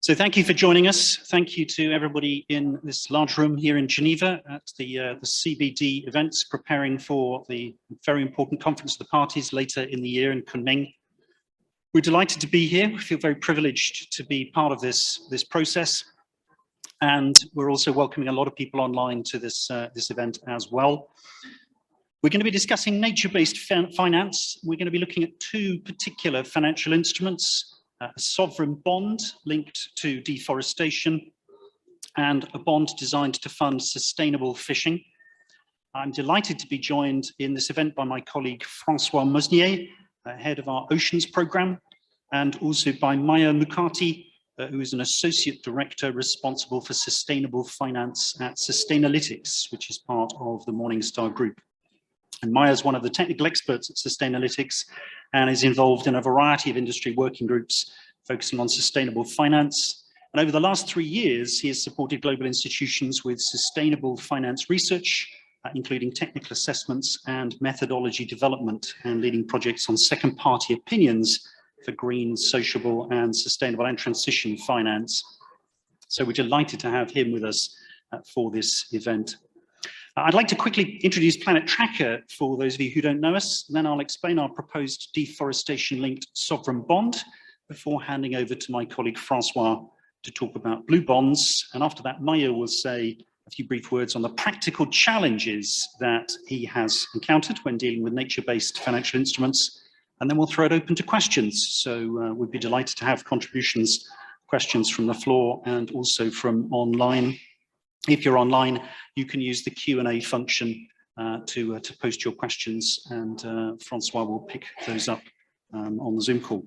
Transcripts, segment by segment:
So thank you for joining us. Thank you to everybody in this large room here in Geneva at the CBD events, preparing for the very important conference of the parties later in the year in Kunming. We're delighted to be here. We feel very privileged to be part of this process. And we're also welcoming a lot of people online to this event as well. We're going to be discussing nature-based finance. We're going to be looking at two particular financial instruments, a sovereign bond linked to deforestation and a bond designed to fund sustainable fishing. I'm delighted to be joined in this event by my colleague Francois Mosnier, head of our Oceans programme, and also by Maya Mukati, who is an associate director responsible for sustainable finance at Sustainalytics, which is part of the Morningstar Group. And Maya is one of the technical experts at Sustainalytics and is involved in a variety of industry working groups focusing on sustainable finance. And over the last 3 years, he has supported global institutions with sustainable finance research, including technical assessments and methodology development, and leading projects on second-party opinions for green, sociable, and sustainable and transition finance. So we're delighted to have him with us for this event. I'd like to quickly introduce Planet Tracker for those of you who don't know us. Then I'll explain our proposed deforestation-linked sovereign bond before handing over to my colleague Francois to talk about blue bonds. And after that, Maya will say a few brief words on the practical challenges that he has encountered when dealing with nature-based financial instruments. And then we'll throw it open to questions. So we'd be delighted to have questions from the floor and also from online. If you're online, you can use the Q&A function to post your questions, and Francois will pick those up on the Zoom call.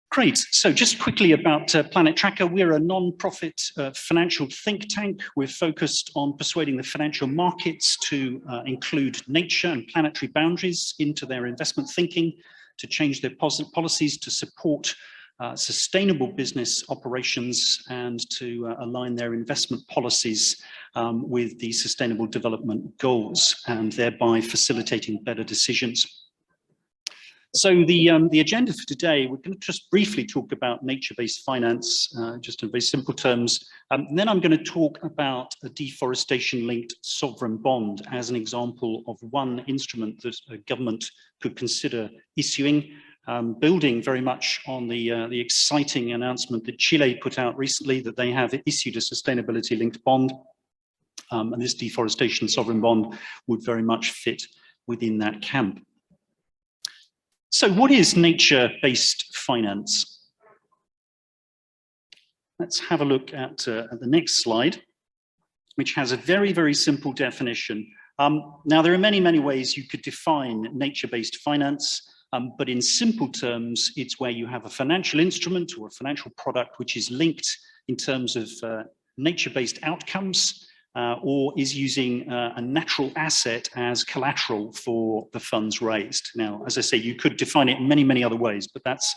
Great. So just quickly about Planet Tracker. We're a non-profit financial think tank. We're focused on persuading the financial markets to include nature and planetary boundaries into their investment thinking, to change their policies to support sustainable business operations, and to align their investment policies with the Sustainable Development Goals, and thereby facilitating better decisions. So the agenda for today, we're going to just briefly talk about nature-based finance, just in very simple terms. Then I'm going to talk about a deforestation-linked sovereign bond as an example of one instrument that a government could consider issuing. Building very much on the exciting announcement that Chile put out recently, that they have issued a sustainability-linked bond, and this deforestation sovereign bond would very much fit within that camp. So what is nature-based finance? Let's have a look at the next slide, which has a very, very simple definition. Now, there are many, many ways you could define nature-based finance. But in simple terms, it's where you have a financial instrument or a financial product which is linked in terms of nature-based outcomes, or is using a natural asset as collateral for the funds raised. Now, as I say, you could define it in many, many other ways, but that's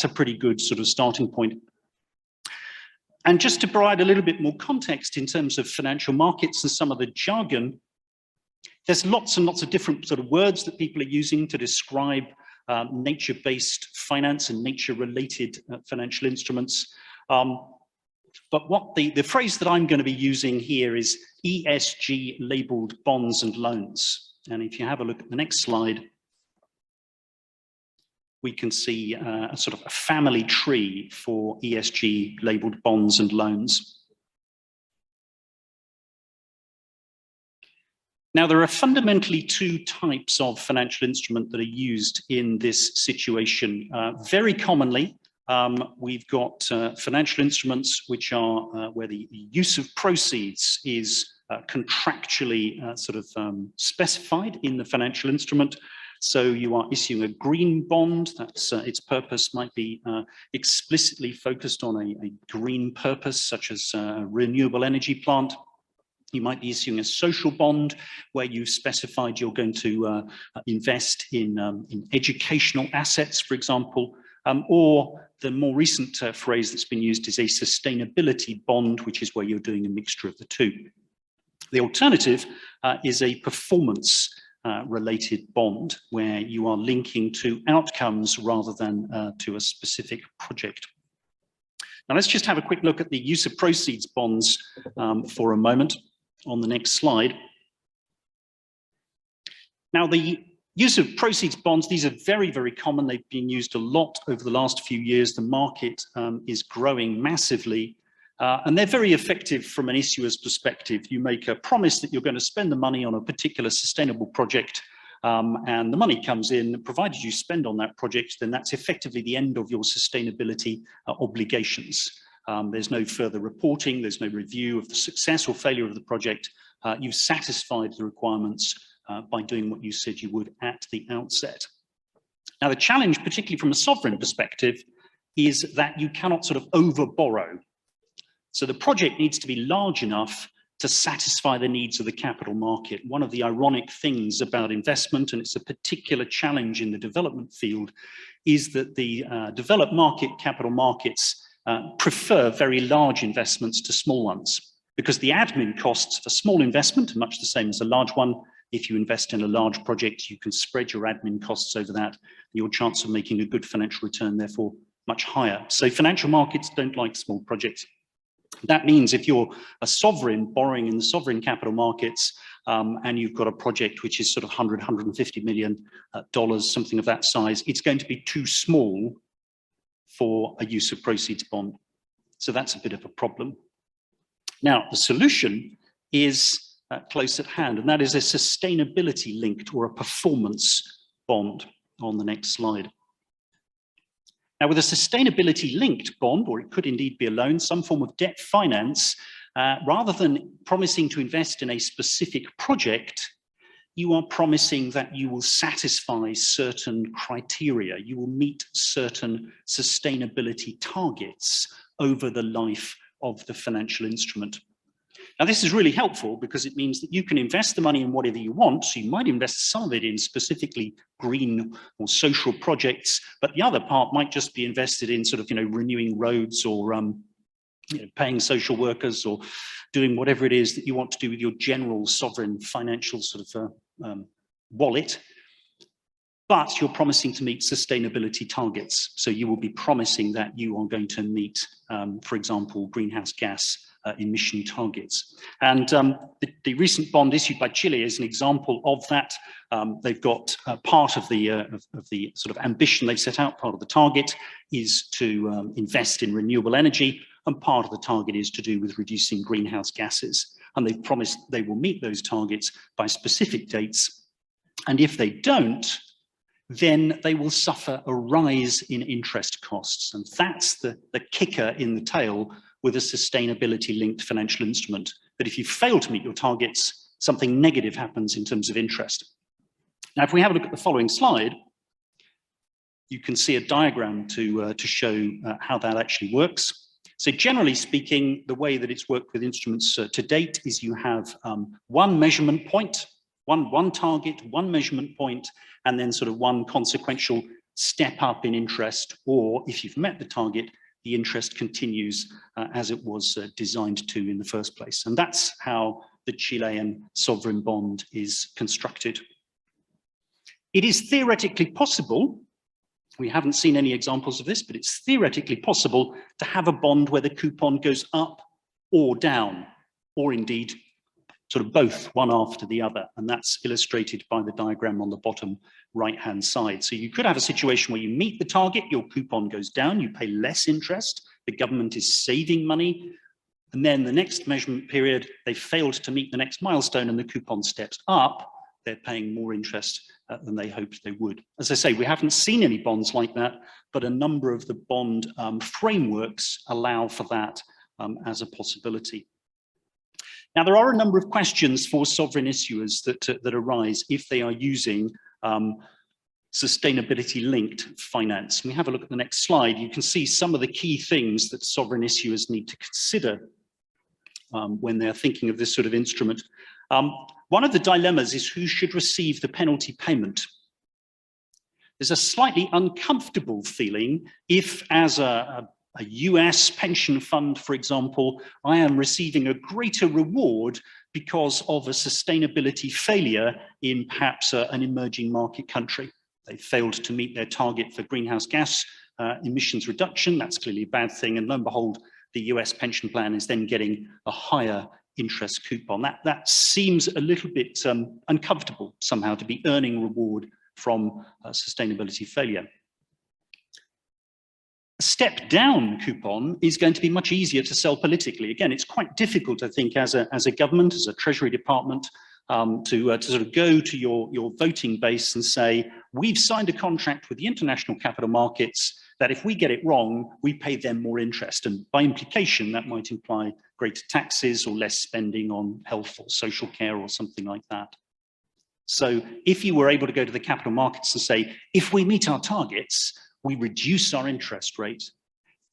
a pretty good sort of starting point. And just to provide a little bit more context in terms of financial markets and some of the jargon, there's lots and lots of different sort of words that people are using to describe nature-based finance and nature-related financial instruments. But what the phrase that I'm going to be using here is ESG-labelled bonds and loans. And if you have a look at the next slide, we can see a sort of a family tree for ESG-labelled bonds and loans. Now, there are fundamentally two types of financial instrument that are used in this situation. Very commonly, we've got financial instruments which are where the use of proceeds is contractually specified in the financial instrument. So you are issuing a green bond. That's its purpose might be explicitly focused on a green purpose, such as a renewable energy plant. You might be issuing a social bond where you've specified you're going to invest in educational assets, for example, or the more recent phrase that's been used is a sustainability bond, which is where you're doing a mixture of the two. The alternative is a performance related bond where you are linking to outcomes rather than to a specific project. Now let's just have a quick look at the use of proceeds bonds for a moment on the next slide. Now the use of proceeds bonds, these are very, very common. They've been used a lot over the last few years. The market is growing massively. And they're very effective from an issuer's perspective. You make a promise that you're going to spend the money on a particular sustainable project, and the money comes in, provided you spend on that project, then that's effectively the end of your sustainability obligations. There's no further reporting, there's no review of the success or failure of the project. You've satisfied the requirements by doing what you said you would at the outset. Now, the challenge, particularly from a sovereign perspective, is that you cannot sort of over-borrow. So the project needs to be large enough to satisfy the needs of the capital market. One of the ironic things about investment, and it's a particular challenge in the development field, is that the developed market capital markets prefer very large investments to small ones, because the admin costs for small investment are much the same as a large one. If you invest in a large project, you can spread your admin costs over that. Your chance of making a good financial return, therefore, much higher. So financial markets don't like small projects. That means if you're a sovereign borrowing in the sovereign capital markets, and you've got a project which is sort of $100, $150 million, something of that size, it's going to be too small for a use of proceeds bond. So that's a bit of a problem. Now, the solution is close at hand, and that is a sustainability linked or a performance bond on the next slide. Now, with a sustainability-linked bond, or it could indeed be a loan, some form of debt finance, rather than promising to invest in a specific project, you are promising that you will satisfy certain criteria. You will meet certain sustainability targets over the life of the financial instrument. Now, this is really helpful because it means that you can invest the money in whatever you want. So you might invest some of it in specifically green or social projects, but the other part might just be invested in sort of, renewing roads or paying social workers or doing whatever it is that you want to do with your general sovereign financial sort of wallet. But you're promising to meet sustainability targets. So you will be promising that you are going to meet, for example, greenhouse gas emission targets. And the recent bond issued by Chile is an example of that. They've got part of the sort of ambition they've set out. Part of the target is to invest in renewable energy, and part of the target is to do with reducing greenhouse gases. And they've promised they will meet those targets by specific dates. And if they don't, then they will suffer a rise in interest costs. And that's the kicker in the tail with a sustainability-linked financial instrument, that if you fail to meet your targets, something negative happens in terms of interest. Now, if we have a look at the following slide, you can see a diagram to show how that actually works. So generally speaking, the way that it's worked with instruments to date is you have one measurement point, one target, one measurement point, and then sort of one consequential step up in interest, or if you've met the target, the interest continues as it was designed to in the first place. And that's how the Chilean sovereign bond is constructed. It is theoretically possible, we haven't seen any examples of this, but it's theoretically possible to have a bond where the coupon goes up or down, or indeed sort of both, one after the other. And that's illustrated by the diagram on the bottom right-hand side. So you could have a situation where you meet the target, your coupon goes down, you pay less interest, the government is saving money, and then the next measurement period, they failed to meet the next milestone and the coupon steps up, they're paying more interest than they hoped they would. As I say, we haven't seen any bonds like that, but a number of the bond frameworks allow for that as a possibility. Now, there are a number of questions for sovereign issuers that arise if they are using sustainability-linked finance. When we have a look at the next slide, you can see some of the key things that sovereign issuers need to consider when they're thinking of this sort of instrument. One of the dilemmas is who should receive the penalty payment. There's a slightly uncomfortable feeling if, as a US pension fund, for example, I am receiving a greater reward because of a sustainability failure in perhaps an emerging market country. They failed to meet their target for greenhouse gas emissions reduction. That's clearly a bad thing. And lo and behold, the US pension plan is then getting a higher interest coupon. That seems a little bit uncomfortable somehow, to be earning reward from sustainability failure. A step down coupon is going to be much easier to sell politically. Again, it's quite difficult, I think, as a government, as a Treasury Department, to sort of go to your voting base and say, we've signed a contract with the international capital markets that if we get it wrong, we pay them more interest. And by implication, that might imply greater taxes or less spending on health or social care or something like that. So if you were able to go to the capital markets and say, if we meet our targets, we reduce our interest rate,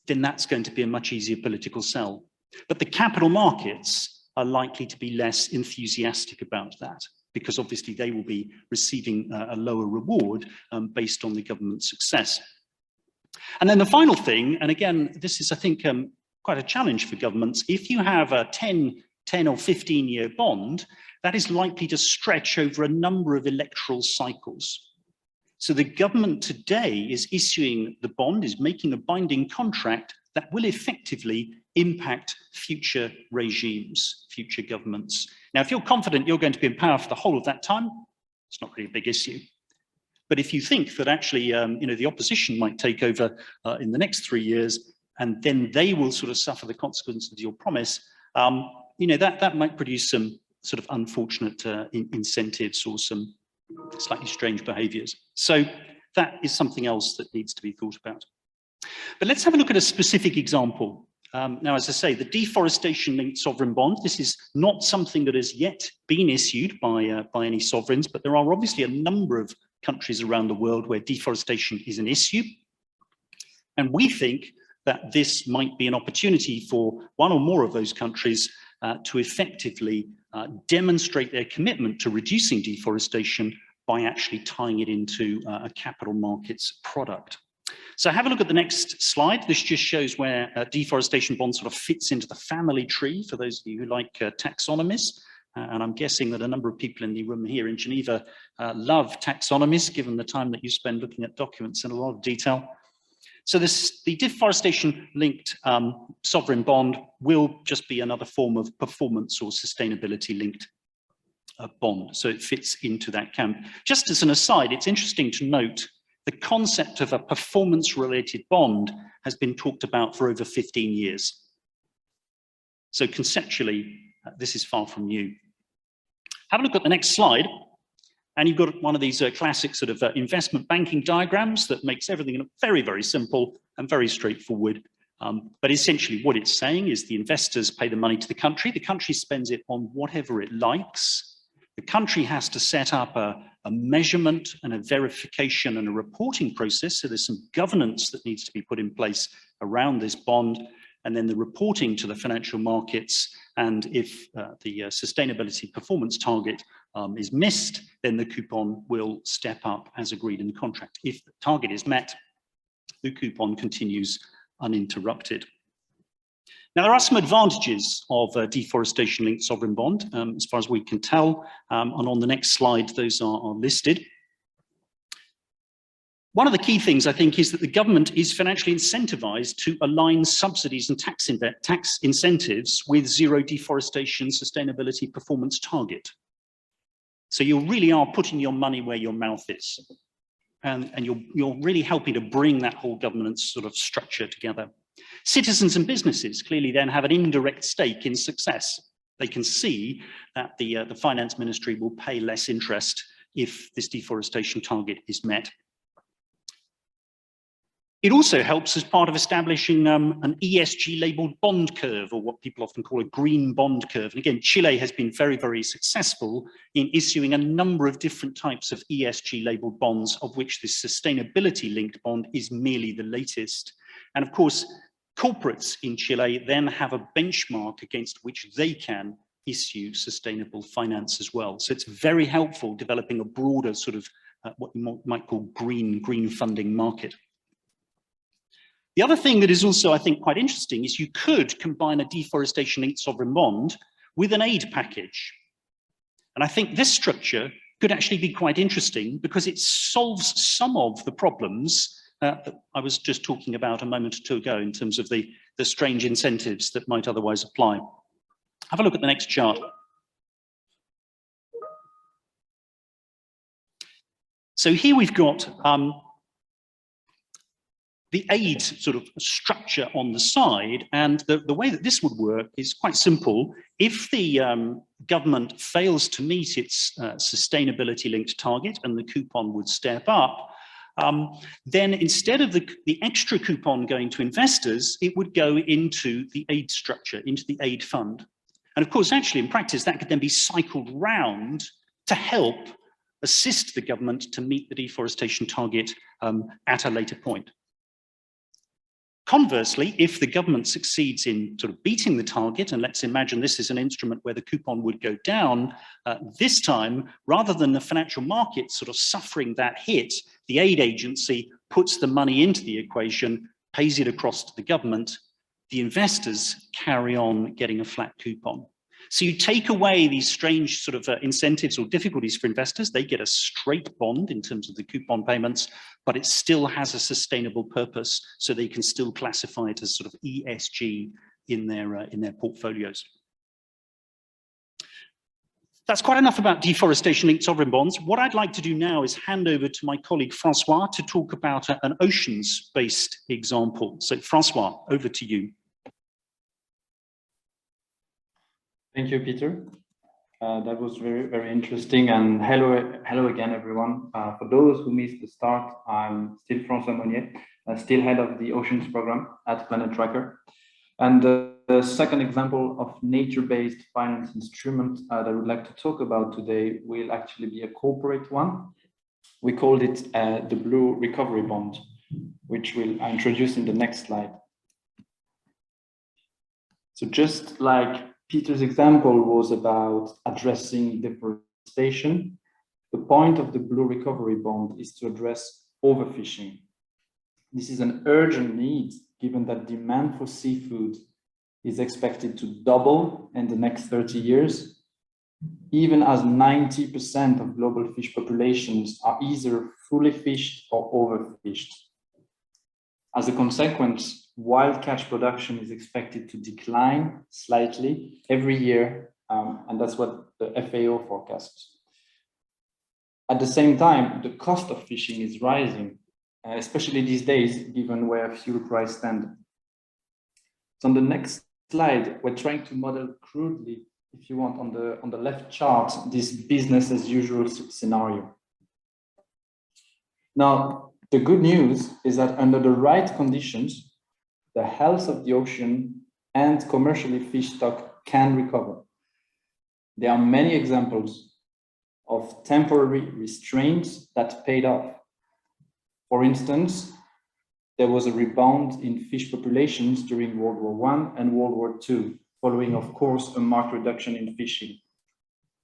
then that's going to be a much easier political sell. But the capital markets are likely to be less enthusiastic about that, because obviously they will be receiving a lower reward based on the government's success. And then the final thing, and again, this is, I think, quite a challenge for governments. If you have a 10 or 15-year bond, that is likely to stretch over a number of electoral cycles. So the government today is issuing the bond, is making a binding contract that will effectively impact future regimes, future governments. Now, if you're confident you're going to be in power for the whole of that time, it's not really a big issue. But if you think that actually, the opposition might take over in the next 3 years, and then they will sort of suffer the consequences of your promise, that might produce some sort of unfortunate incentives or some slightly strange behaviors. So that is something else that needs to be thought about. But let's have a look at a specific example. Now, as I say, the deforestation-linked sovereign bond, this is not something that has yet been issued by any sovereigns, but there are obviously a number of countries around the world where deforestation is an issue. And we think that this might be an opportunity for one or more of those countries to effectively demonstrate their commitment to reducing deforestation by actually tying it into a capital markets product. So have a look at the next slide. This just shows where a deforestation bond sort of fits into the family tree, for those of you who like taxonomies. And I'm guessing that a number of people in the room here in Geneva love taxonomies, given the time that you spend looking at documents in a lot of detail. So the deforestation-linked sovereign bond will just be another form of performance or sustainability-linked bond. So it fits into that camp. Just as an aside, it's interesting to note the concept of a performance-related bond has been talked about for over 15 years. So conceptually, this is far from new. Have a look at the next slide. And you've got one of these classic sort of investment banking diagrams that makes everything look very, very simple and very straightforward. But essentially what it's saying is the investors pay the money to the country spends it on whatever it likes. The country has to set up a measurement and a verification and a reporting process. So there's some governance that needs to be put in place around this bond. And then the reporting to the financial markets. And if the sustainability performance target is missed, then the coupon will step up as agreed in the contract. If the target is met, the coupon continues uninterrupted. Now, there are some advantages of a deforestation-linked sovereign bond, as far as we can tell, and on the next slide, those are listed. One of the key things, I think, is that the government is financially incentivized to align subsidies and tax incentives with zero deforestation sustainability performance target. So you really are putting your money where your mouth is. And you're really helping to bring that whole governance sort of structure together. Citizens and businesses clearly then have an indirect stake in success. They can see that the finance ministry will pay less interest if this deforestation target is met. It also helps as part of establishing an ESG-labelled bond curve, or what people often call a green bond curve. And again, Chile has been very, very successful in issuing a number of different types of ESG-labelled bonds, of which this sustainability-linked bond is merely the latest. And of course, corporates in Chile then have a benchmark against which they can issue sustainable finance as well. So it's very helpful developing a broader sort of what you might call green funding market. The other thing that is also, I think, quite interesting is you could combine a deforestation-linked sovereign bond with an aid package. And I think this structure could actually be quite interesting because it solves some of the problems that I was just talking about a moment or two ago in terms of the strange incentives that might otherwise apply. Have a look at the next chart. So here we've got the aid sort of structure on the side, and the way that this would work is quite simple. If the government fails to meet its sustainability-linked target and the coupon would step up, then instead of the extra coupon going to investors, it would go into the aid structure, into the aid fund. And of course, actually, in practice, that could then be cycled round to help assist the government to meet the deforestation target at a later point. Conversely, if the government succeeds in sort of beating the target, and let's imagine this is an instrument where the coupon would go down, this time, rather than the financial market sort of suffering that hit, the aid agency puts the money into the equation, pays it across to the government, the investors carry on getting a flat coupon. So you take away these strange sort of incentives or difficulties for investors. They get a straight bond in terms of the coupon payments, but it still has a sustainable purpose, so they can still classify it as sort of ESG in their portfolios. That's quite enough about deforestation-linked sovereign bonds. What I'd like to do now is hand over to my colleague Francois to talk about an oceans-based example. So Francois, over to you. Thank you, Peter. That was very, very interesting. And hello again, everyone. For those who missed the start, I'm still Francois Monnier, still head of the Oceans program at Planet Tracker. And the second example of nature-based finance instrument that I would like to talk about today will actually be a corporate one. We called it the Blue Recovery Bond, which we'll introduce in the next slide. So just like Peter's example was about addressing deforestation, the point of the Blue Recovery Bond is to address overfishing. This is an urgent need, given that demand for seafood is expected to double in the next 30 years, even as 90% of global fish populations are either fully fished or overfished. As a consequence, wild catch production is expected to decline slightly every year, and that's what the FAO forecasts. At the same time, the cost of fishing is rising, especially these days, given where fuel prices stand. So on the next slide, we're trying to model crudely, if you want, on the left chart, this business as usual scenario. Now, the good news is that under the right conditions, the health of the ocean and commercially fished stock can recover. There are many examples of temporary restraints that paid off. For instance, there was a rebound in fish populations during World War I and World War II, following, of course, a marked reduction in fishing.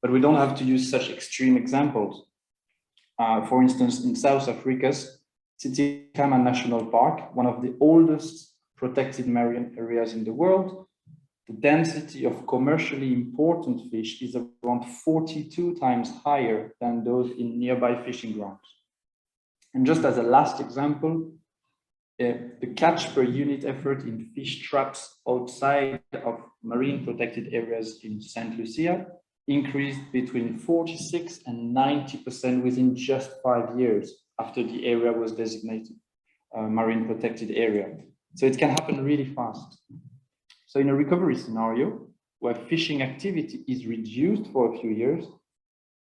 But we don't have to use such extreme examples. For instance, in South Africa's Tsitsikamma National Park, one of the oldest protected marine areas in the world, the density of commercially important fish is around 42 times higher than those in nearby fishing grounds. And just as a last example, the catch per unit effort in fish traps outside of marine protected areas in St. Lucia increased between 46 and 90% within just 5 years after the area was designated marine protected area. So it can happen really fast. So in a recovery scenario where fishing activity is reduced for a few years,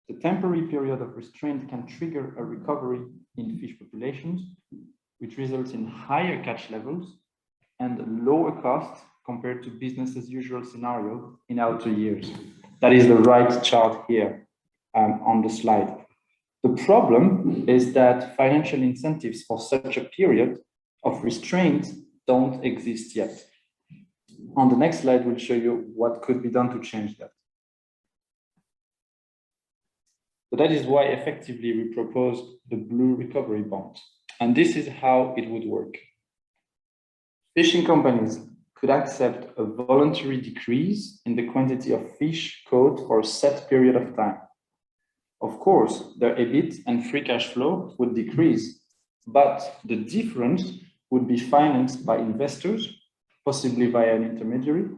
the temporary period of restraint can trigger a recovery in fish populations, which results in higher catch levels and lower costs compared to business as usual scenario in outer years. That is the right chart here on the slide. The problem is that financial incentives for such a period of restraint don't exist yet. On the next slide, we'll show you what could be done to change that. So that is why effectively we proposed the Blue Recovery Bond. And this is how it would work. Fishing companies could accept a voluntary decrease in the quantity of fish caught for a set period of time. Of course, their EBIT and free cash flow would decrease, but the difference would be financed by investors, possibly via an intermediary,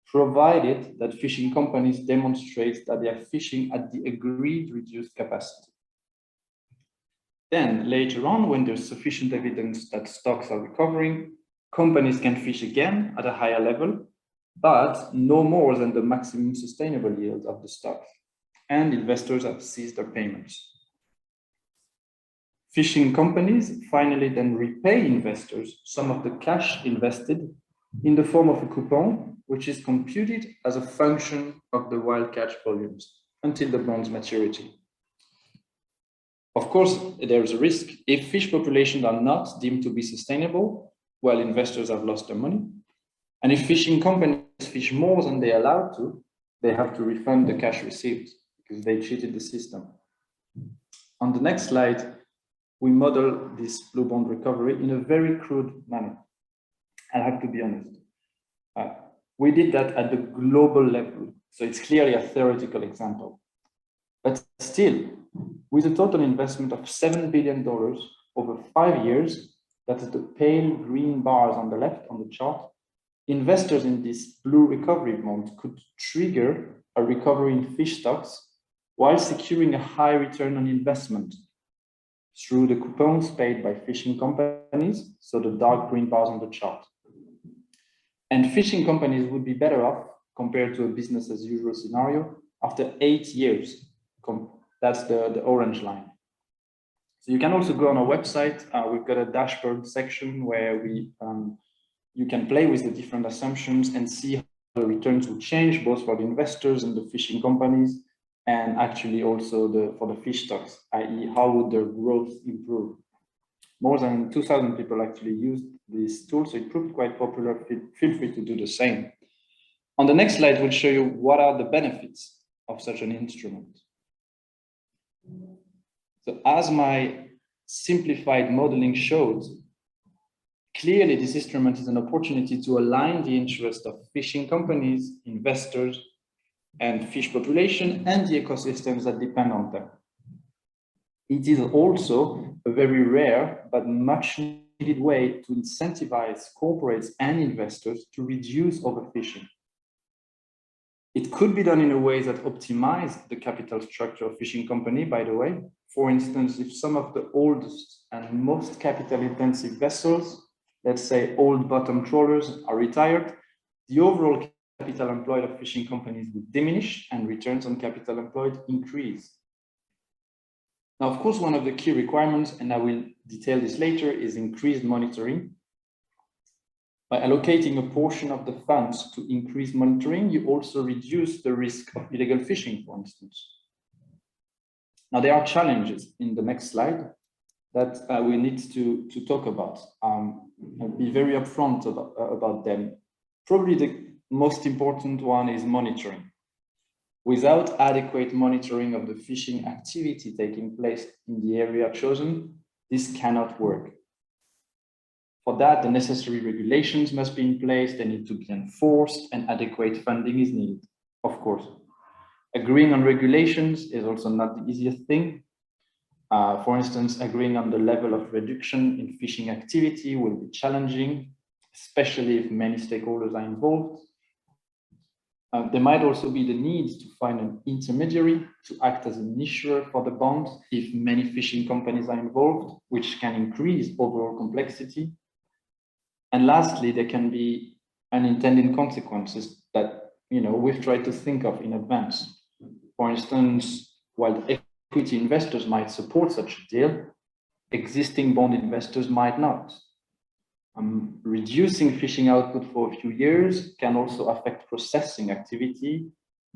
provided that fishing companies demonstrate that they are fishing at the agreed reduced capacity. Then later on, when there's sufficient evidence that stocks are recovering, companies can fish again at a higher level, but no more than the maximum sustainable yield of the stocks, and investors have ceased their payments. Fishing companies finally then repay investors some of the cash invested in the form of a coupon, which is computed as a function of the wild catch volumes until the bond's maturity. Of course, there is a risk. If fish populations are not deemed to be sustainable, well, investors have lost their money. And if fishing companies fish more than they are allowed to, they have to refund the cash received because they cheated the system. On the next slide, we model this blue bond recovery in a very crude manner. I have to be honest. We did that at the global level, so it's clearly a theoretical example. But still, with a total investment of $7 billion over 5 years, that is the pale green bars on the left on the chart, investors in this blue recovery bond could trigger a recovery in fish stocks while securing a high return on investment through the coupons paid by fishing companies, so the dark green bars on the chart. And fishing companies would be better off compared to a business as usual scenario after 8 years. That's the orange line. So you can also go on our website. We've got a dashboard section where you can play with the different assumptions and see how the returns will change both for the investors and the fishing companies, and actually also for the fish stocks, i.e. how would their growth improve. More than 2,000 people actually used this tool, so it proved quite popular. Feel free to do the same. On the next slide, we'll show you what are the benefits of such an instrument. So as my simplified modeling shows, clearly this instrument is an opportunity to align the interests of fishing companies, investors, and fish population and the ecosystems that depend on them. It is also a very rare but much needed way to incentivize corporates and investors to reduce overfishing. It could be done in a way that optimizes the capital structure of fishing company, by the way. For instance, if some of the oldest and most capital-intensive vessels, let's say old bottom trawlers, are retired, the overall capital employed of fishing companies would diminish and returns on capital employed increase. Now, of course, one of the key requirements, and I will detail this later, is increased monitoring. By allocating a portion of the funds to increase monitoring, you also reduce the risk of illegal fishing, for instance. Now, there are challenges in the next slide that we need to talk about. I'll be very upfront about them. Probably the most important one is monitoring. Without adequate monitoring of the fishing activity taking place in the area chosen, this cannot work. For that, the necessary regulations must be in place, they need to be enforced, and adequate funding is needed, of course. Agreeing on regulations is also not the easiest thing. For instance, agreeing on the level of reduction in fishing activity will be challenging, especially if many stakeholders are involved. There might also be the need to find an intermediary to act as an issuer for the bond if many fishing companies are involved, which can increase overall complexity. And lastly, there can be unintended consequences that we've tried to think of in advance. For instance, while equity investors might support such a deal, existing bond investors might not. Reducing fishing output for a few years can also affect processing activity,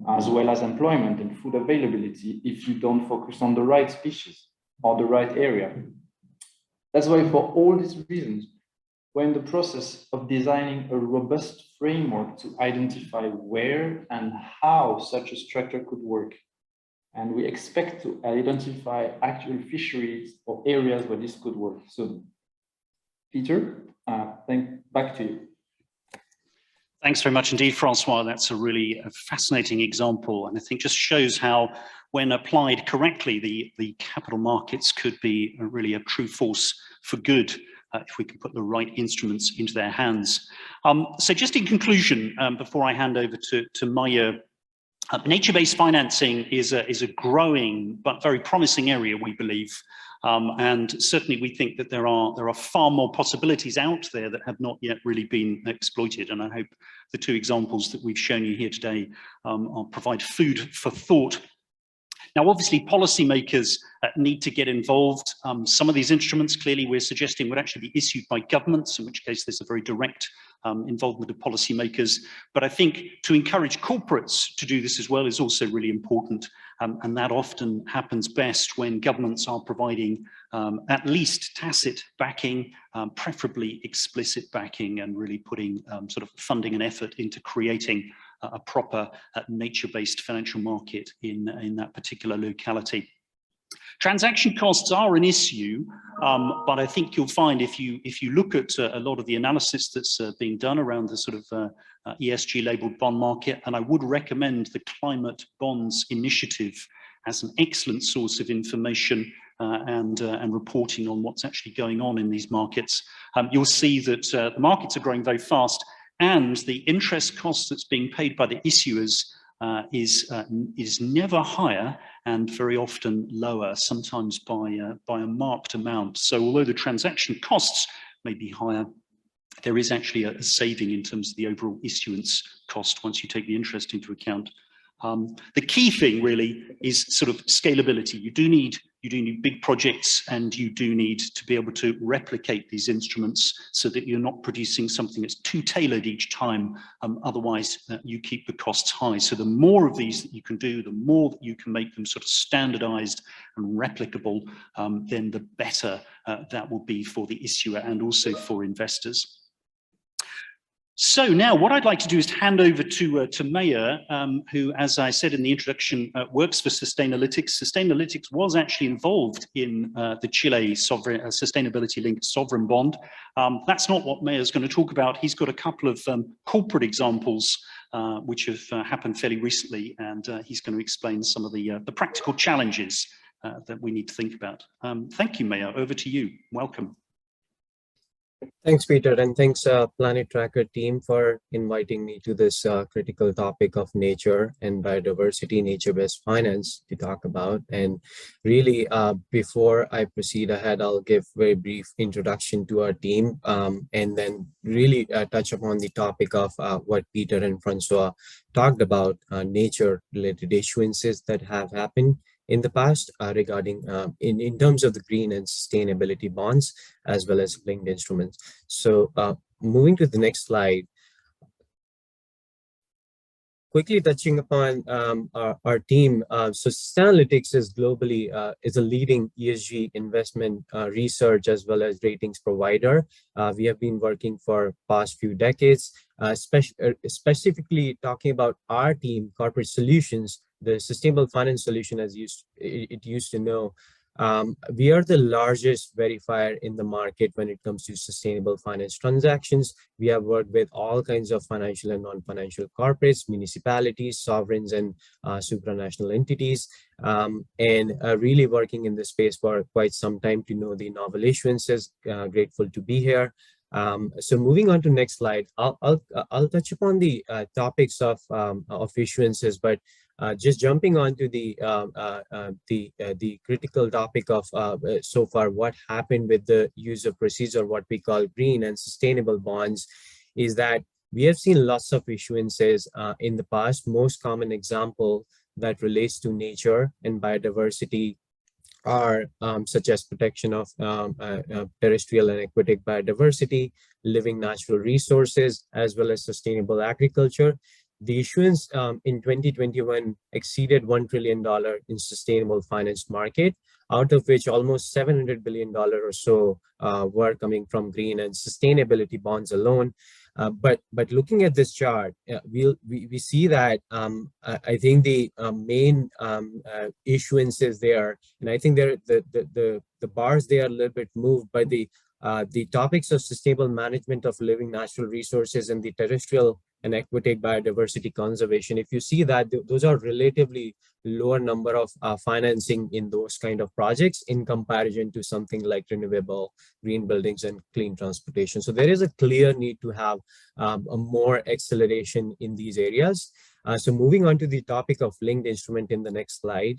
as well as employment and food availability if you don't focus on the right species or the right area. That's why, for all these reasons, we're in the process of designing a robust framework to identify where and how such a structure could work. And we expect to identify actual fisheries or areas where this could work soon. Peter, back to you. Thanks very much indeed, Francois. That's a really fascinating example, and I think just shows how, when applied correctly, the capital markets could be really a true force for good if we can put the right instruments into their hands. So just in conclusion, before I hand over to Maya, nature-based financing is a growing but very promising area, we believe. And certainly we think that there are far more possibilities out there that have not yet really been exploited. And I hope the two examples that we've shown you here today provide food for thought. Now, obviously, policymakers need to get involved. Some of these instruments, clearly, we're suggesting would actually be issued by governments, in which case there's a very direct involvement of policymakers. But I think to encourage corporates to do this as well is also really important. And that often happens best when governments are providing at least tacit backing, preferably explicit backing, and really putting sort of funding and effort into creating a proper nature-based financial market in that particular locality. Transaction costs are an issue, but I think you'll find if you look at a lot of the analysis that's being done around the sort of ESG-labelled bond market, and I would recommend the Climate Bonds Initiative as an excellent source of information and reporting on what's actually going on in these markets. You'll see that the markets are growing very fast, and the interest cost that's being paid by the issuers is never higher and very often lower, sometimes by a marked amount. So although the transaction costs may be higher, there is actually a saving in terms of the overall issuance cost once you take the interest into account. The key thing really is sort of scalability. You do need big projects, and you do need to be able to replicate these instruments so that you're not producing something that's too tailored each time. Otherwise, you keep the costs high. So the more of these that you can do, the more that you can make them sort of standardized and replicable, then the better that will be for the issuer and also for investors. So now what I'd like to do is hand over to Maya, who, as I said in the introduction, works for Sustainalytics. Sustainalytics was actually involved in the Chile Sustainability-Linked Sovereign Bond. That's not what Maya's going to talk about. He's got a couple of corporate examples which have happened fairly recently, and he's going to explain some of the practical challenges that we need to think about. Thank you, Maya. Over to you. Welcome. Thanks, Peter, and thanks, Planet Tracker team, for inviting me to this critical topic of nature and biodiversity, nature-based finance to talk about. And really, before I proceed ahead, I'll give a very brief introduction to our team, and then really touch upon the topic of what Peter and Francois talked about, nature-related issuances that have happened in the past regarding in terms of the green and sustainability bonds, as well as linked instruments. So moving to the next slide, quickly touching upon our team. So Sustainalytics is globally is a leading ESG investment research as well as ratings provider. We have been working for past few decades, specifically talking about our team, Corporate Solutions, the sustainable finance solution, as it used to know. We are the largest verifier in the market when it comes to sustainable finance transactions. We have worked with all kinds of financial and non-financial corporates, municipalities, sovereigns, and supranational entities, and really working in this space for quite some time to know the novel issuances. Grateful to be here. So moving on to next slide, I'll touch upon the topics of issuances, but just jumping on to the critical topic of so far what happened with the use of proceeds, or what we call green and sustainable bonds, is that we have seen lots of issuances in the past. Most common example that relates to nature and biodiversity are such as protection of terrestrial and aquatic biodiversity, living natural resources, as well as sustainable agriculture. The issuance in 2021 exceeded $1 trillion in sustainable finance market, out of which almost $700 billion or so were coming from green and sustainability bonds alone. But looking at this chart, we see that I think the main issuances there, and I think the bars they are a little bit moved, but the the topics of sustainable management of living natural resources and the terrestrial and aquatic biodiversity conservation. If you see that, those are relatively lower number of financing in those kind of projects in comparison to something like renewable, green buildings, and clean transportation. So there is a clear need to have a more acceleration in these areas. So moving on to the topic of linked instrument in the next slide.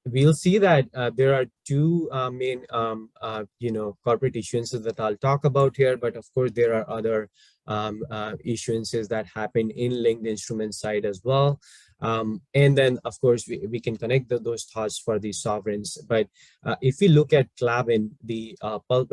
We'll see that there are two main, corporate issuances that I'll talk about here, but of course there are other issuances that happen in linked instrument side as well. And then, of course, we can connect those thoughts for the sovereigns. But if we look at Klabin, the pulp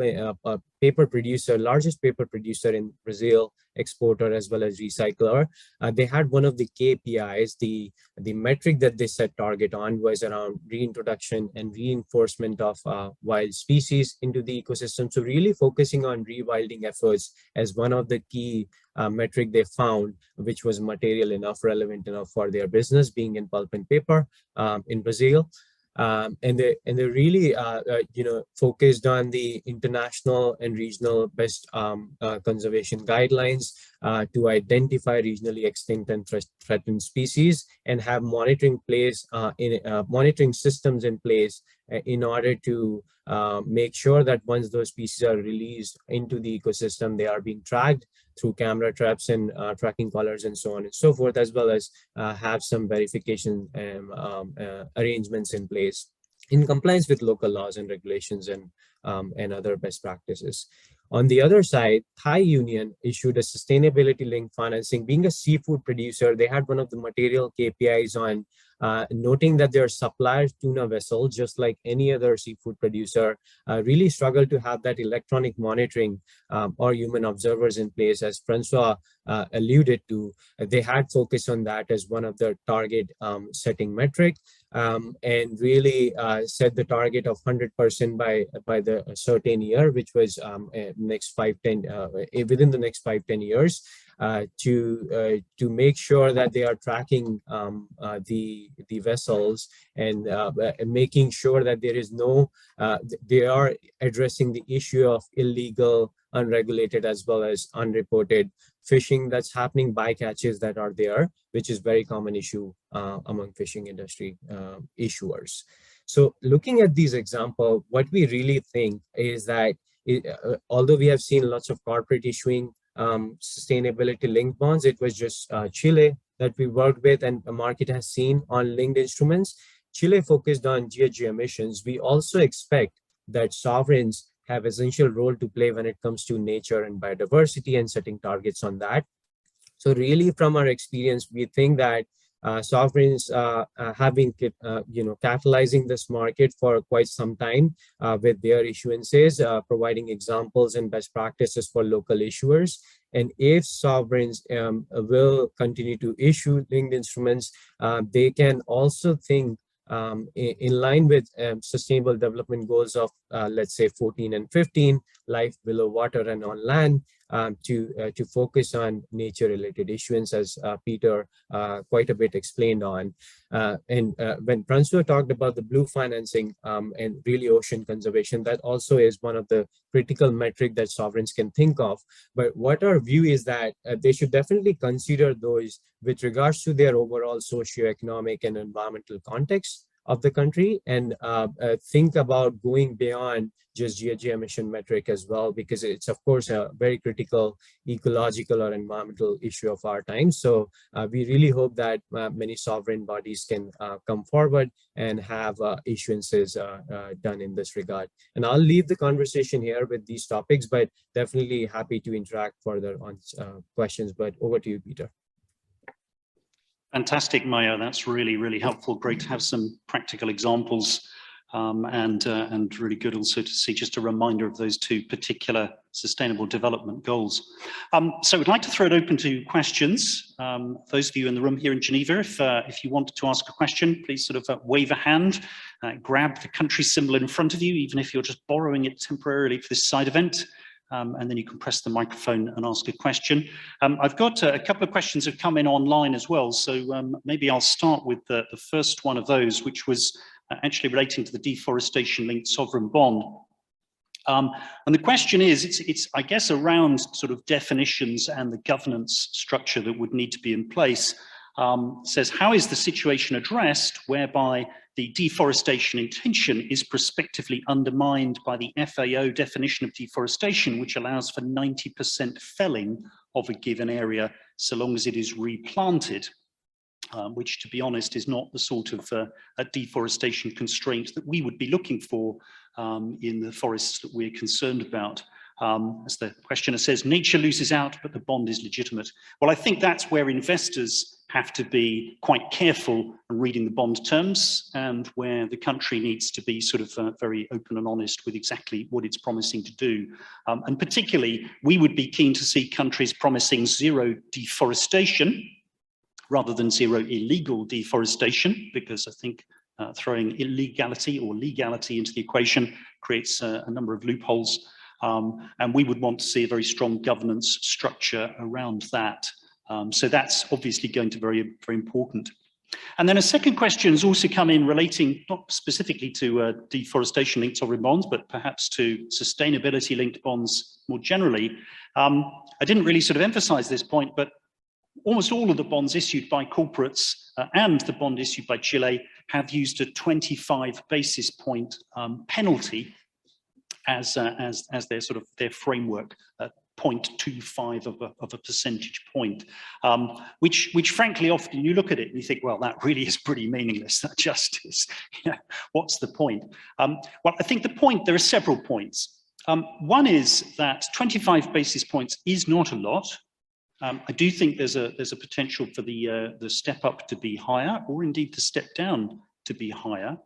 paper producer, largest paper producer in Brazil, exporter as well as recycler, they had one of the KPIs, the metric that they set target on was around reintroduction and reinforcement of wild species into the ecosystem. So really focusing on rewilding efforts as one of the key metric they found, which was material enough, relevant enough for their business, being in pulp and paper in Brazil. And they really focused on the international and regional best conservation guidelines to identify regionally extinct and threatened species, and have monitoring systems in place in order to make sure that once those species are released into the ecosystem, they are being tracked through camera traps and tracking collars and so on and so forth, as well as have some verification arrangements in place in compliance with local laws and regulations and other best practices. On the other side, Thai Union issued a sustainability-linked financing. Being a seafood producer, they had one of the material KPIs on noting that their suppliers tuna vessel, just like any other seafood producer, really struggled to have that electronic monitoring or human observers in place. As Francois alluded to, they had focused on that as one of their target setting metric, and really set the target of 100% by the certain year, which was next 5-10 within the next 5-10 years, to make sure that they are tracking the vessels and making sure that there is no they are addressing the issue of illegal, unregulated, as well as unreported fishing that's happening, bycatches that are there, which is very common issue among fishing industry issuers. So looking at these examples, what we really think is that although we have seen lots of corporate issuing sustainability-linked bonds, it was just Chile that we worked with, and the market has seen on linked instruments. Chile focused on GHG emissions. We also expect that sovereigns have essential role to play when it comes to nature and biodiversity and setting targets on that. So really, from our experience, we think that sovereigns have been catalyzing this market for quite some time with their issuances, providing examples and best practices for local issuers. And if sovereigns will continue to issue linked instruments, they can also think in line with sustainable development goals of let's say 14 and 15, life below water and on land, to focus on nature related issuance, as Peter quite a bit explained on. And when Francois talked about the blue financing and really ocean conservation, that also is one of the critical metric that sovereigns can think of. But what our view is that they should definitely consider those with regards to their overall socioeconomic and environmental context of the country, and think about going beyond just GHG emission metric as well, because it's of course a very critical ecological or environmental issue of our time. So we really hope that many sovereign bodies can come forward and have issuances done in this regard. And I'll leave the conversation here with these topics, but definitely happy to interact further on questions. But over to you, Peter. Fantastic, Maya. That's really, really helpful. Great to have some practical examples, and really good also to see just a reminder of those two particular sustainable development goals. So we'd like to throw it open to questions. Those of you in the room here in Geneva, if you want to ask a question, please sort of wave a hand, grab the country symbol in front of you, even if you're just borrowing it temporarily for this side event. And then you can press the microphone and ask a question. I've got a couple of questions that have come in online as well, so maybe I'll start with the first one of those, which was actually relating to the deforestation-linked sovereign bond. And the question is, it's I guess around sort of definitions and the governance structure that would need to be in place. Says, how is the situation addressed whereby the deforestation intention is prospectively undermined by the FAO definition of deforestation, which allows for 90% felling of a given area so long as it is replanted, which, to be honest, is not the sort of a deforestation constraint that we would be looking for in the forests that we're concerned about. As the questioner says, nature loses out, but the bond is legitimate. Well, I think that's where investors have to be quite careful in reading the bond terms, and where the country needs to be sort of very open and honest with exactly what it's promising to do. And particularly, we would be keen to see countries promising zero deforestation rather than zero illegal deforestation, because I think throwing illegality or legality into the equation creates a number of loopholes. And we would want to see a very strong governance structure around that. So that's obviously going to be very, very important. And then a second question has also come in relating not specifically to deforestation-linked sovereign bonds, but perhaps to sustainability-linked bonds more generally. I didn't really sort of emphasize this point, but almost all of the bonds issued by corporates and the bond issued by Chile have used a 25 basis point penalty as their sort of their framework, 0.25 of a percentage point, which frankly often you look at it and you think, well, that really is pretty meaningless. That just is, you know, what's the point? Well, I think the point, there are several points. One is that 25 basis points is not a lot. I do think there's a potential for the step up to be higher, or indeed the step down to be higher.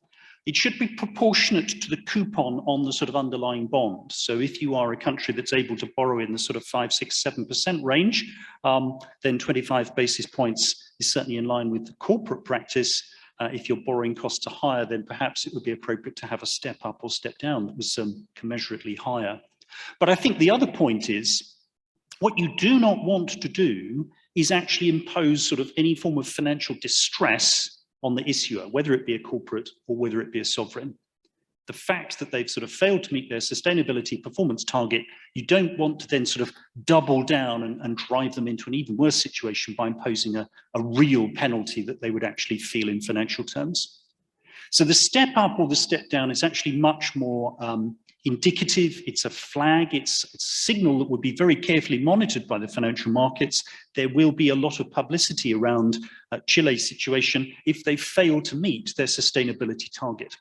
It should be proportionate to the coupon on the sort of underlying bond. So if you are a country that's able to borrow in the sort of 5, 6, 7% range, then 25 basis points is certainly in line with the corporate practice. If your borrowing costs are higher, then perhaps it would be appropriate to have a step up or step down that was commensurately higher. But I think the other point is, what you do not want to do is actually impose sort of any form of financial distress on the issuer, whether it be a corporate or whether it be a sovereign. The fact that they've sort of failed to meet their sustainability performance target, you don't want to then sort of double down and drive them into an even worse situation by imposing a real penalty that they would actually feel in financial terms. So the step up or the step down is actually much more indicative. It's a flag, it's a signal that would be very carefully monitored by the financial markets. There will be a lot of publicity around Chile's situation if they fail to meet their sustainability target,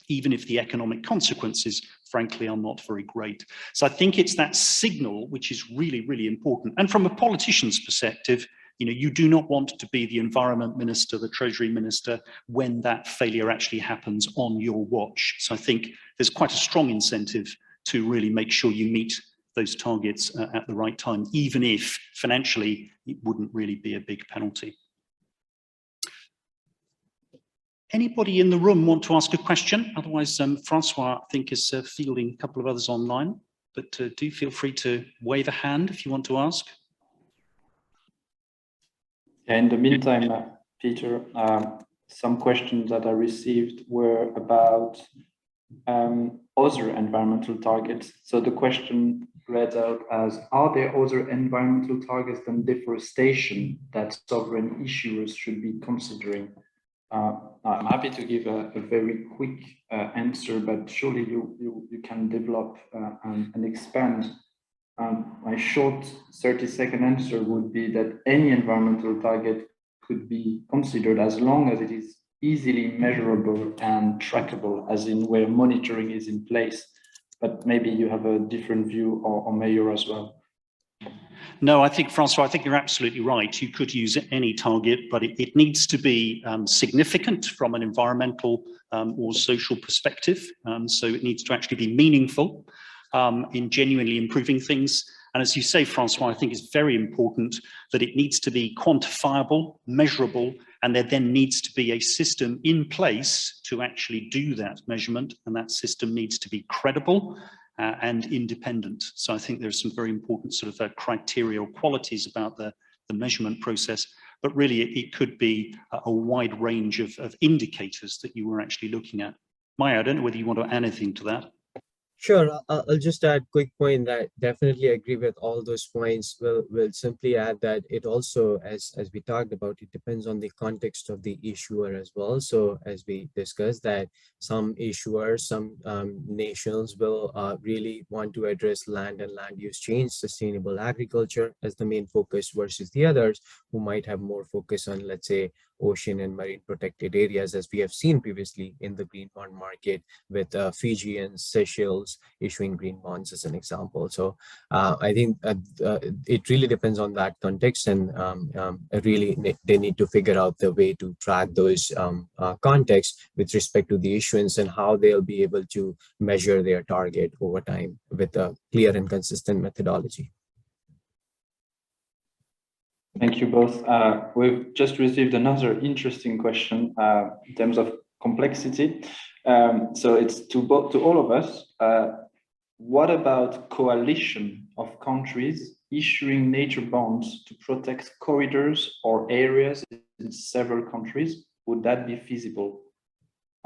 even if the economic consequences, frankly, are not very great. So I think it's that signal which is really, really important. And from a politician's perspective, you know, you do not want to be the environment minister, the treasury minister, when that failure actually happens on your watch. So I think there's quite a strong incentive to really make sure you meet those targets at the right time, even if financially it wouldn't really be a big penalty. Anybody in the room want to ask a question? Otherwise, Francois, I think, is fielding a couple of others online, but do feel free to wave a hand if you want to ask. In the meantime, Peter, some questions that I received were about other environmental targets. So the question read out as, are there other environmental targets than deforestation that sovereign issuers should be considering? I'm happy to give a very quick answer, but surely you can develop and expand. My short 30-second answer would be that any environmental target could be considered as long as it is easily measurable and trackable, as in where monitoring is in place. But maybe you have a different view, or Mayor as well. No, I think, Francois, I think you're absolutely right. You could use any target, but it needs to be significant from an environmental or social perspective. So it needs to actually be meaningful in genuinely improving things. And as you say, Francois, I think it's very important that it needs to be quantifiable, measurable, and there then needs to be a system in place to actually do that measurement. And that system needs to be credible and independent. So I think there's some very important sort of criteria or qualities about the measurement process, but really it could be a wide range of indicators that you were actually looking at. Maya, I don't know whether you want to add anything to that. Sure, I'll just add quick point that definitely agree with all those points. We'll simply add that it also, as we talked about, it depends on the context of the issuer as well. So as we discussed that some issuers, some nations will really want to address land and land use change, sustainable agriculture as the main focus versus the others who might have more focus on, let's say, ocean and marine protected areas, as we have seen previously in the green bond market with Fiji and Seychelles issuing green bonds as an example. So I think it really depends on that context, and they need to figure out the way to track those contexts with respect to the issuance and how they'll be able to measure their target over time with a clear and consistent methodology. Thank you both. We've just received another interesting question in terms of complexity. So it's to all of us. What about coalition of countries issuing nature bonds to protect corridors or areas in several countries? Would that be feasible?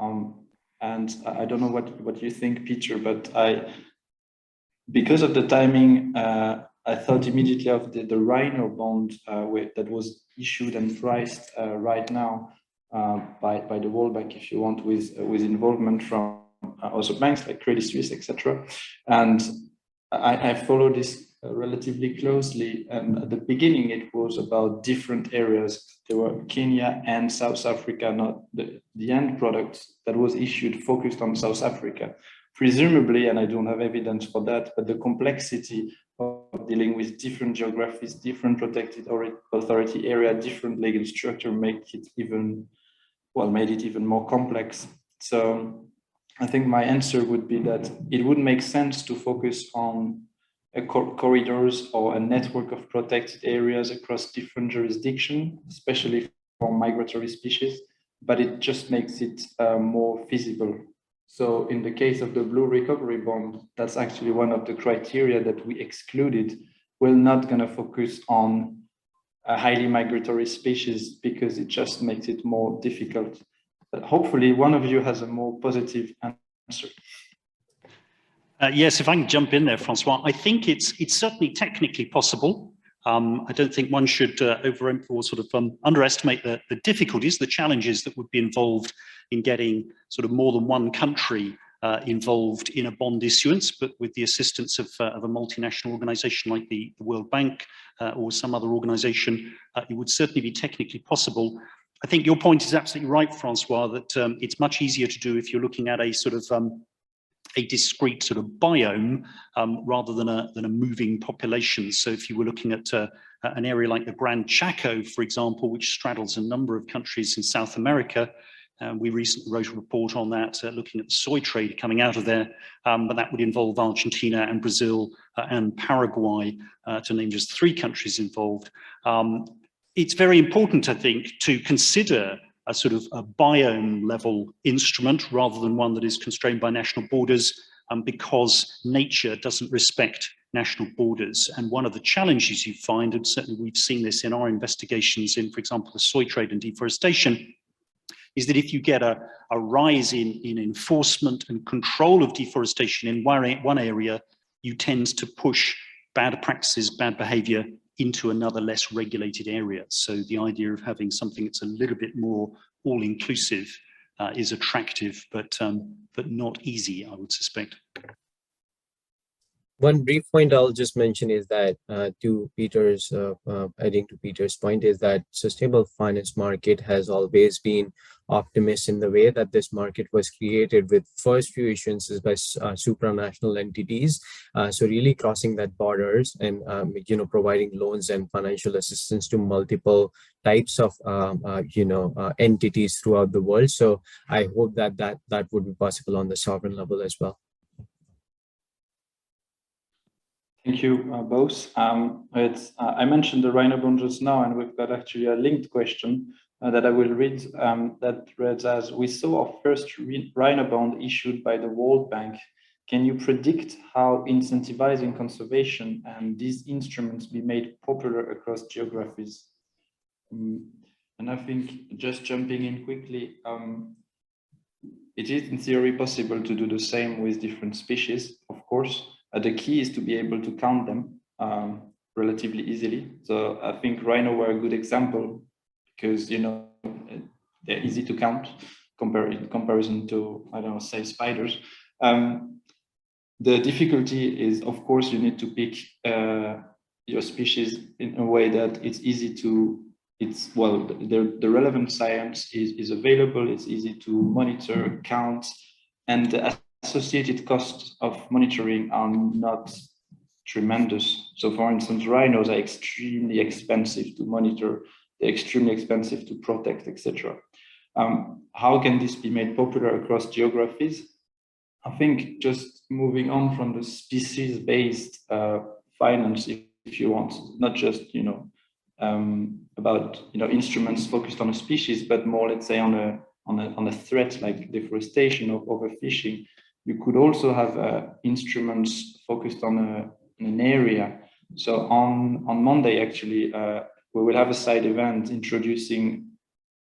And I don't know what you think, Peter, but because of the timing, I thought immediately of the Rhino bond that was issued and priced right now by the World Bank, if you want, with involvement from other banks like Credit Suisse, etc. And I followed this relatively closely. And at the beginning, it was about different areas. There were Kenya and South Africa, not the end product that was issued focused on South Africa. Presumably, and I don't have evidence for that, but the complexity of dealing with different geographies, different protected authority area, different legal structure made it even more complex. So I think my answer would be that it would make sense to focus on corridors or a network of protected areas across different jurisdictions, especially for migratory species, but it just makes it more feasible. So in the case of the Blue Recovery Bond, that's actually one of the criteria that we excluded. We're not going to focus on a highly migratory species because it just makes it more difficult. But hopefully one of you has a more positive answer. Yes, if I can jump in there, Francois, I think it's certainly technically possible. I don't think one should underestimate the difficulties, the challenges that would be involved in getting sort of more than one country involved in a bond issuance, but with the assistance of a multinational organization like the World Bank or some other organization, it would certainly be technically possible. I think your point is absolutely right, Francois, that it's much easier to do if you're looking at a sort of a discrete sort of biome rather than a moving population. So if you were looking at an area like the Grand Chaco, for example, which straddles a number of countries in South America, we recently wrote a report on that, looking at the soy trade coming out of there, but that would involve Argentina and Brazil and Paraguay, to name just 3 countries involved. It's very important, I think, to consider a sort of a biome level instrument rather than one that is constrained by national borders, because nature doesn't respect national borders. And one of the challenges you find, and certainly we've seen this in our investigations in, for example, the soy trade and deforestation, is that if you get a rise in enforcement and control of deforestation in one area, you tend to push bad practices, bad behavior into another less regulated area. So the idea of having something that's a little bit more all-inclusive is attractive, but not easy, I would suspect. One brief point I'll just mention is that to Peter's, adding to Peter's point, is that sustainable finance market has always been optimist in the way that this market was created with first few issuances by supranational entities. So really crossing that borders and providing loans and financial assistance to multiple types of entities throughout the world. So I hope that would be possible on the sovereign level as well. Thank you both. I mentioned the Rhino bond just now, and we've got actually a linked question that I will read, that reads as, we saw our first Rhino bond issued by the World Bank. Can you predict how incentivizing conservation and these instruments be made popular across geographies? And I think just jumping in quickly, it is in theory possible to do the same with different species, of course. The key is to be able to count them relatively easily. So I think rhino were a good example because, you know, they're easy to count in comparison to, I don't know, say spiders. The difficulty is, of course, you need to pick your species in a way that it's easy to, the relevant science is available, it's easy to monitor, count, and the associated costs of monitoring are not tremendous. So for instance, rhinos are extremely expensive to monitor, they're extremely expensive to protect, etc. How can this be made popular across geographies? I think just moving on from the species-based finance, if you want, not just, you know, about, you know, instruments focused on a species, but more, let's say, on a threat like deforestation or overfishing. You could also have instruments focused on an area. So on Monday, actually, we will have a side event introducing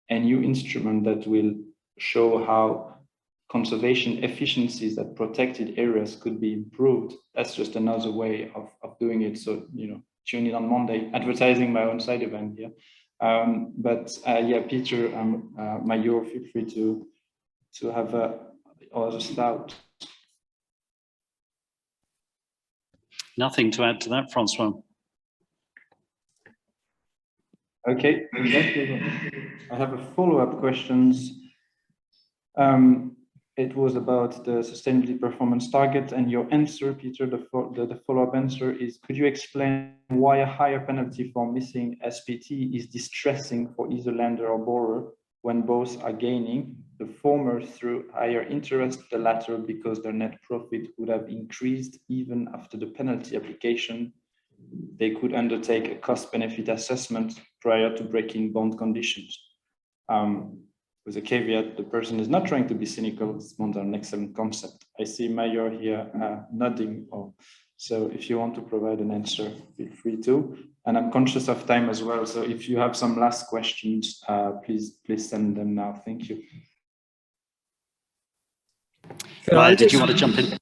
a new instrument that will show how conservation efficiencies at protected areas could be improved. That's just another way of doing it. So, you know, tune in on Monday, advertising my own side event here. Yeah, Peter, Mayor, feel free to have other thoughts. Nothing to add to that, Francois. Okay, I have a follow-up questions. It was about the sustainability performance target, and your answer, Peter, the follow-up answer is, could you explain why a higher penalty for missing SPT is distressing for either lender or borrower when both are gaining, the former through higher interest, the latter because their net profit would have increased even after the penalty application? They could undertake a cost-benefit assessment prior to breaking bond conditions. With a caveat, the person is not trying to be cynical. This is an excellent concept. I see Mayor here nodding. So if you want to provide an answer, feel free to. And I'm conscious of time as well. So if you have some last questions, please send them now. Thank you. Ryan, did you want to jump in?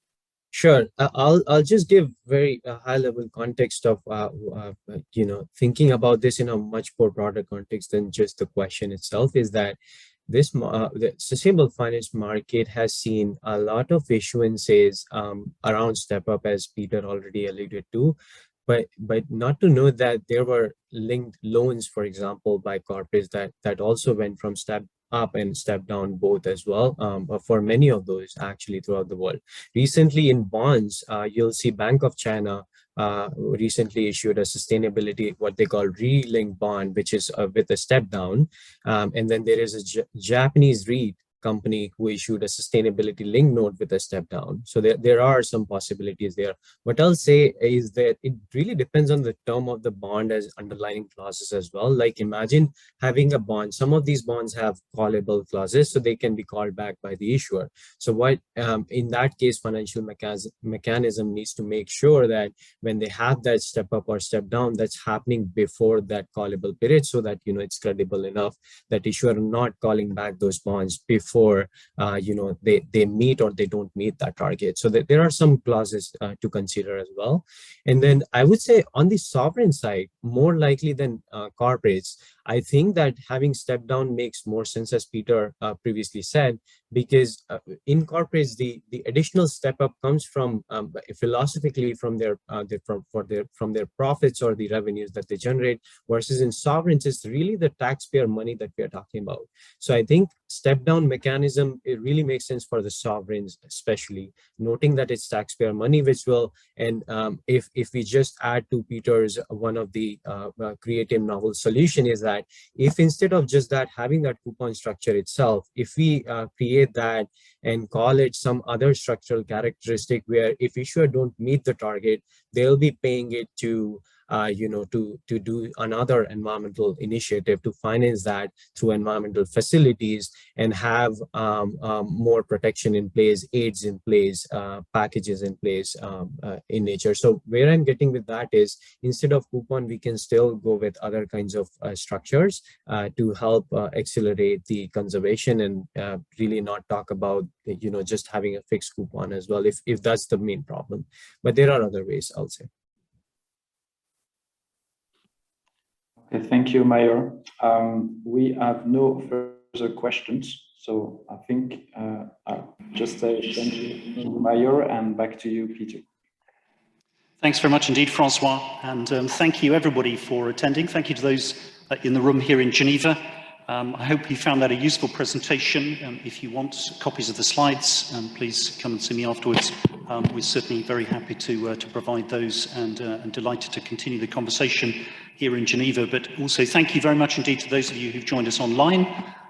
Sure, I'll just give very high-level context of you know, thinking about this in a much more broader context than just the question itself. Is that this the sustainable finance market has seen a lot of issuances around step up, as Peter already alluded to, but not to know that there were linked loans, for example, by corporates that also went from step up and step down both as well, for many of those actually throughout the world. Recently in bonds, you'll see Bank of China recently issued a sustainability, what they call re-linked bond, which is with a step down. And then there is a Japanese REIT company who issued a sustainability linked note with a step down. So there are some possibilities there. What I'll say is that it really depends on the term of the bond as underlying clauses as well. Like imagine having a bond, some of these bonds have callable clauses, so they can be called back by the issuer. So what in that case, financial mechanism needs to make sure that when they have that step up or step down, that's happening before that callable period, so that, you know, it's credible enough that issuer not calling back those bonds before you know, they meet or they don't meet that target. So there are some clauses to consider as well. And then I would say on the sovereign side, more likely than corporates, I think that having step down makes more sense, as Peter previously said, because in corporates, the additional step up comes from philosophically from their profits or the revenues that they generate, versus in sovereigns, it's really the taxpayer money that we are talking about. So I think step down mechanism, it really makes sense for the sovereigns, especially noting that it's taxpayer money, which will, and if we just add to Peter's one of the creative novel solution is that if instead of just that having that coupon structure itself, if we create that and call it some other structural characteristic where if issuer don't meet the target, they'll be paying it to you know, to do another environmental initiative to finance that through environmental facilities and have more protection in place, aids in place, packages in place in nature. So where I'm getting with that is, instead of coupon, we can still go with other kinds of structures to help accelerate the conservation and really not talk about, just having a fixed coupon as well, if that's the main problem. But there are other ways, I'll say. Okay, thank you, Mayor. We have no further questions, so I think I'll just say thank you, Mayor, and back to you, Peter. Thanks very much indeed, Francois, and thank you everybody for attending. Thank you to those in the room here in Geneva. I hope you found that a useful presentation. If you want copies of the slides, please come and see me afterwards. We're certainly very happy to provide those, and delighted to continue the conversation here in Geneva. But also thank you very much indeed to those of you who've joined us online.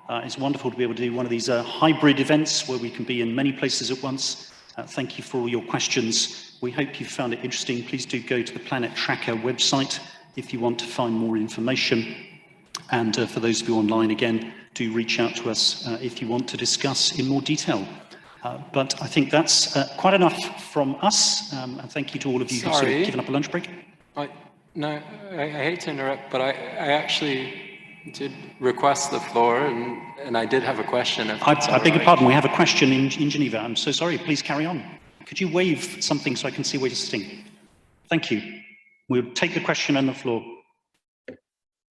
It's wonderful to be able to do one of these hybrid events where we can be in many places at once. Thank you for all your questions. We hope you found it interesting. Please do go to the Planet Tracker website if you want to find more information. And for those of you online, again, do reach out to us if you want to discuss in more detail. But I think that's quite enough from us. And thank you to all of you who've sort of given up a lunch break. No, I hate to interrupt, but I actually did request the floor, and I did have a question. I beg your pardon, we have a question in Geneva. I'm so sorry, please carry on. Could you wave something so I can see where you're sitting? Thank you. We'll take the question on the floor.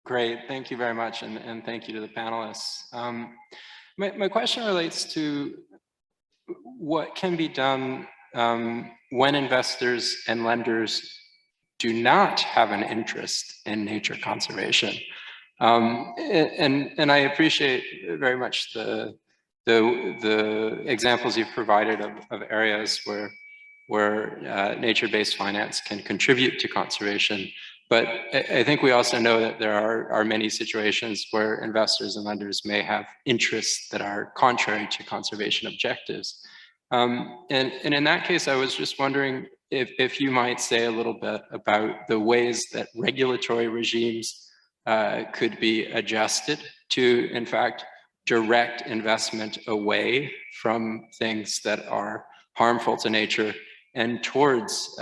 Great, thank you very much, and thank you to the panelists. My question relates to what can be done when investors and lenders do not have an interest in nature conservation. And I appreciate very much the examples you've provided of areas where nature-based finance can contribute to conservation. But I think we also know that there are many situations where investors and lenders may have interests that are contrary to conservation objectives. And in that case, I was just wondering if you might say a little bit about the ways that regulatory regimes could be adjusted to, in fact, direct investment away from things that are harmful to nature and towards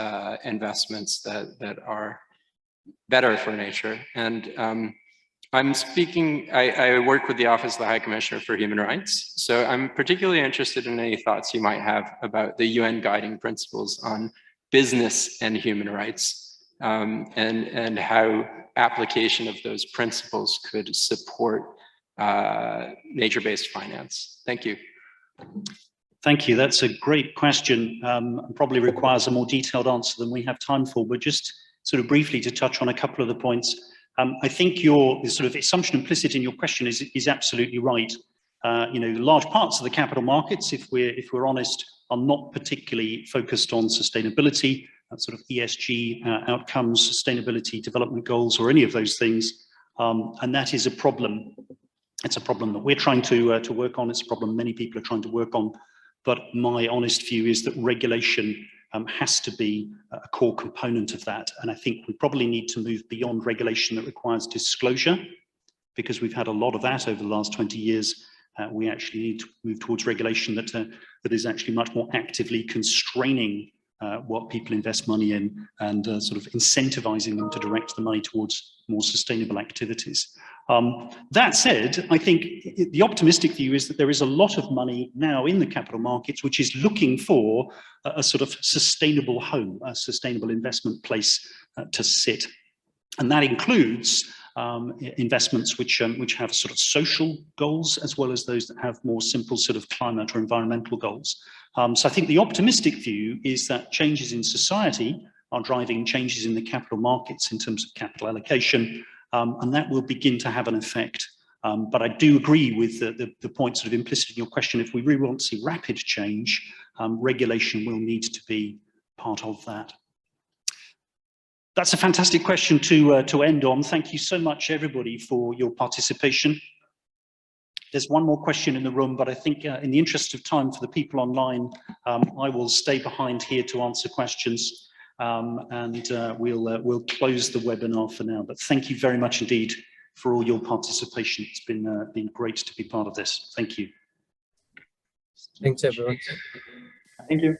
investments that are better for nature. And I'm speaking, I work with the Office of the High Commissioner for Human Rights. So I'm particularly interested in any thoughts you might have about the UN guiding principles on business and human rights, and how application of those principles could support nature-based finance. Thank you. Thank you. That's a great question. Probably requires a more detailed answer than we have time for, but just sort of briefly to touch on a couple of the points. I think your sort of assumption implicit in your question is absolutely right. Large parts of the capital markets, if we're honest, are not particularly focused on sustainability, sort of ESG outcomes, sustainability development goals, or any of those things. And that is a problem. It's a problem that we're trying to work on. It's a problem many people are trying to work on. But my honest view is that regulation has to be a core component of that. And I think we probably need to move beyond regulation that requires disclosure, because we've had a lot of that over the last 20 years. We actually need to move towards regulation that is actually much more actively constraining what people invest money in, and sort of incentivizing them to direct the money towards more sustainable activities. That said, I think the optimistic view is that there is a lot of money now in the capital markets which is looking for a sort of sustainable home, a sustainable investment place to sit. And that includes investments which have sort of social goals, as well as those that have more simple sort of climate or environmental goals. So I think the optimistic view is that changes in society are driving changes in the capital markets in terms of capital allocation, and that will begin to have an effect. But I do agree with the point sort of implicit in your question. If we really want to see rapid change, regulation will need to be part of that. That's a fantastic question to end on. Thank you so much, everybody, for your participation. There's one more question in the room, but I think in the interest of time for the people online, I will stay behind here to answer questions, and we'll close the webinar for now. But thank you very much indeed for all your participation. It's been great to be part of this. Thank you. Thanks, everyone. Thank you.